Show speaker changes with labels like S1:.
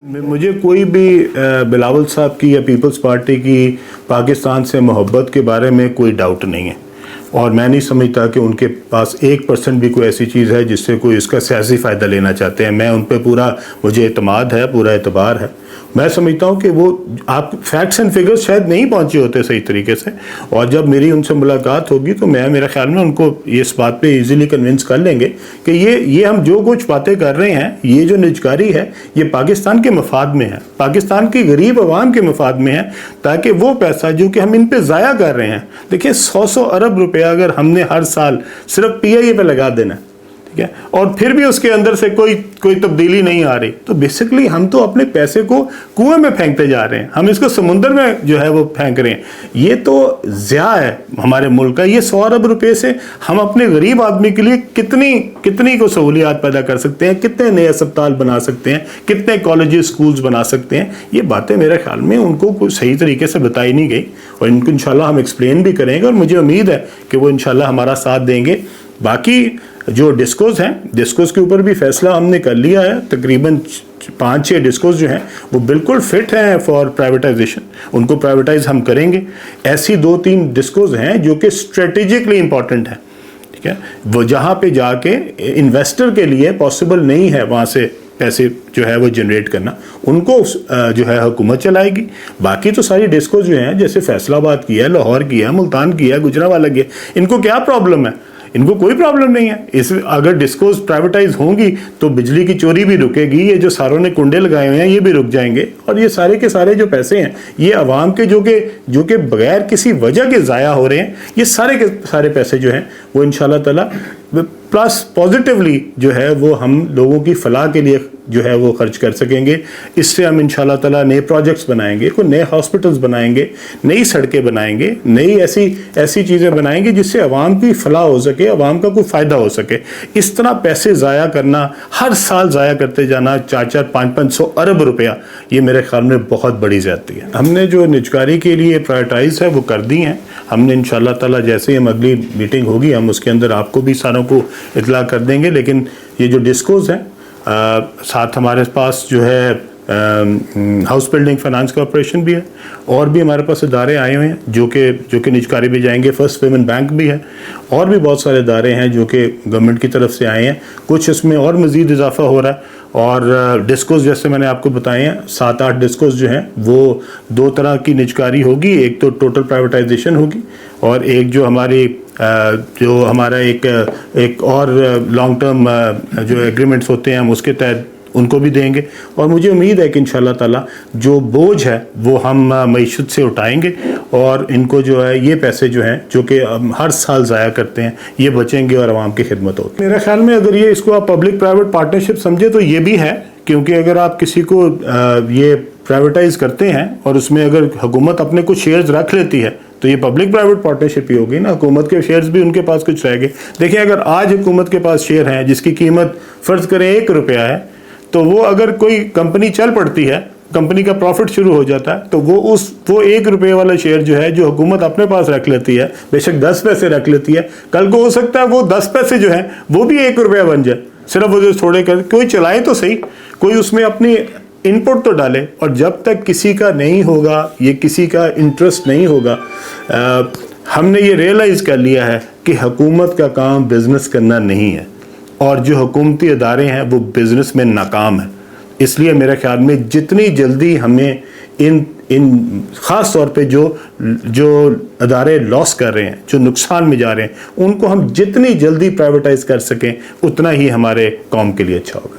S1: मुझे कोई भी बिलावल साहब की या पीपल्स पार्टी की पाकिस्तान से मोहब्बत के बारे में कोई डाउट नहीं है, और मैं नहीं समझता कि उनके पास 1% भी कोई ऐसी चीज़ है जिससे कोई इसका सियासी फ़ायदा लेना चाहते हैं। मैं उन पर पूरा, मुझे एतमाद है, पूरा एतबार है। मैं समझता हूँ कि वो आप फैक्ट्स एंड फिगर्स शायद नहीं पहुँचे होते सही तरीके से, और जब मेरी उनसे मुलाकात होगी तो मेरे ख्याल में उनको इस बात पे इजीली कन्विंस कर लेंगे कि ये हम जो कुछ बातें कर रहे हैं, ये जो निजकारी है, ये पाकिस्तान के मफाद में है, पाकिस्तान की गरीब आवाम के मफाद में है, ताकि वो पैसा जो कि हम इन पे ज़ाया कर रहे हैं, देखिए 100 अरब रुपया अगर हमने हर साल सिर्फ PIA पे लगा देना, ठीक है, और फिर भी उसके अंदर से कोई तब्दीली नहीं आ रही, तो बेसिकली हम तो अपने पैसे को कुएं में फेंकते जा रहे हैं, हम इसको समुंदर में जो है वो फेंक रहे हैं। ये तो ज़िया है हमारे मुल्क का। ये 100 अरब रुपए से हम अपने गरीब आदमी के लिए कितनी को सहूलियात पैदा कर सकते हैं, कितने नए अस्पताल बना सकते हैं, कितने कॉलेजेस स्कूल्स बना सकते हैं। ये बातें मेरे ख्याल में उनको कोई सही तरीके से बताई नहीं गई, और इनको इंशाल्लाह हम एक्सप्लेन भी करेंगे, और मुझे उम्मीद है कि वो इंशाल्लाह हमारा साथ देंगे। बाकी जो डिस्कोज हैं, डिस्कोज के ऊपर भी फैसला हमने कर लिया है। तकरीबन 5-6 डिस्कोज जो हैं वो बिल्कुल फिट हैं फॉर प्राइवेटाइजेशन, उनको प्राइवेटाइज हम करेंगे। ऐसी 2-3 डिस्कोज हैं जो कि स्ट्रेटेजिकली इंपॉर्टेंट हैं, ठीक है, वो जहाँ पे जाके इन्वेस्टर के लिए पॉसिबल नहीं है वहाँ से पैसे जो है वो जनरेट करना, उनको जो है हुकूमत चलाएगी। बाकी तो सारी डिस्कोज जो हैं, जैसे फैसलाबाद की है, लाहौर की है, मुल्तान की है, गुजरांवाला की है, इनको क्या प्रॉब्लम है? इनको कोई प्रॉब्लम नहीं है। अगर डिस्कोज प्राइवेटाइज होंगी तो बिजली की चोरी भी रुकेगी, ये जो सारों ने कुंडे लगाए हुए हैं ये भी रुक जाएंगे, और ये सारे के सारे जो पैसे हैं ये आवाम के जो कि बगैर किसी वजह के ज़ाया हो रहे हैं, ये सारे के सारे पैसे जो हैं वो इंशाल्लाह ताला प्लस पॉजिटिवली जो है वो हम लोगों की फलाह के लिए जो है वो खर्च कर सकेंगे। इससे हम इंशाल्लाह ताला नए प्रोजेक्ट्स बनाएंगे, कोई नए हॉस्पिटल्स बनाएंगे, नई सड़कें बनाएंगे, नई ऐसी चीज़ें बनाएंगे जिससे आवाम की फलाह हो सके, आवाम का कोई फ़ायदा हो सके। इस तरह पैसे ज़ाया करना, हर साल ज़ाया करते जाना 4-4, 500 अरब रुपया, ये मेरे ख्याल में बहुत बड़ी ज़्यादती है। हमने जो निजकारी के लिए प्रायोरिटाइज है वो कर दी हैं। हमने इंशाल्लाह ताला जैसे ही हम अगली मीटिंग होगी हम उसके अंदर आपको भी सारों को इतला कर देंगे। लेकिन ये जो डिस्कोज हैं, साथ हमारे पास जो है हाउस बिल्डिंग फाइनेंस कॉर्पोरेशन भी है, और भी हमारे पास इदारे आए हुए हैं जो कि निजकारी भी जाएंगे। फर्स्ट पेमेंट बैंक भी है, और भी बहुत सारे इदारे हैं जो कि गवर्नमेंट की तरफ से आए हैं। कुछ इसमें और मज़ीद इजाफा हो रहा है। और डिस्कोज जैसे मैंने आपको बताए हैं, 7-8 डिस्कोज जो हैं वो 2 तरह की निजकारी होगी। एक तो टोटल प्राइवेटाइजेशन होगी, और एक जो हमारा एक और लॉन्ग टर्म जो एग्रीमेंट्स होते हैं हम उसके तहत उनको भी देंगे। और मुझे उम्मीद है कि इंशाल्लाह ताला जो बोझ है वो हम मईशत से उठाएंगे, और इनको जो है ये पैसे जो हैं जो कि हर साल ज़ाया करते हैं ये बचेंगे और आवाम की खिदमत होगी। मेरे ख्याल में अगर ये इसको आप पब्लिक प्राइवेट पार्टनरशिप समझे तो ये भी है, क्योंकि अगर आप किसी को ये प्राइवेटाइज करते हैं और उसमें अगर हुकूमत अपने कुछ शेयर्स रख लेती है तो ये पब्लिक प्राइवेट पार्टनरशिप ही होगी ना। हुकूमत के शेयर्स भी उनके पास कुछ रह गए। देखिए, अगर आज हुकूमत के पास शेयर हैं जिसकी कीमत फ़र्ज़ करें 1 रुपया है, तो वो अगर कोई कंपनी चल पड़ती है, कंपनी का प्रॉफिट शुरू हो जाता है, तो वो 1 रुपये वाला शेयर जो है जो हुकूमत अपने पास रख लेती है, बेशक 10 पैसे रख लेती है, कल को हो सकता है वो 10 पैसे जो है वो भी 1 रुपया बन जाए। सिर्फ वो जो थोड़े कोई चलाए तो सही, कोई उसमें अपनी इनपुट तो डाले। और जब तक किसी का नहीं होगा, ये किसी का इंटरेस्ट नहीं होगा, हमने ये रियलाइज़ कर लिया है कि हुकूमत का काम बिज़नेस करना नहीं है, और जो हुकूमती इदारे हैं वो बिज़नेस में नाकाम है। इसलिए मेरे ख्याल में जितनी जल्दी हमें इन ख़ास तौर पे जो इदारे लॉस कर रहे हैं, जो नुकसान में जा रहे हैं, उनको हम जितनी जल्दी प्राइवेटाइज कर सकें उतना ही हमारे कौम के लिए अच्छा होगा।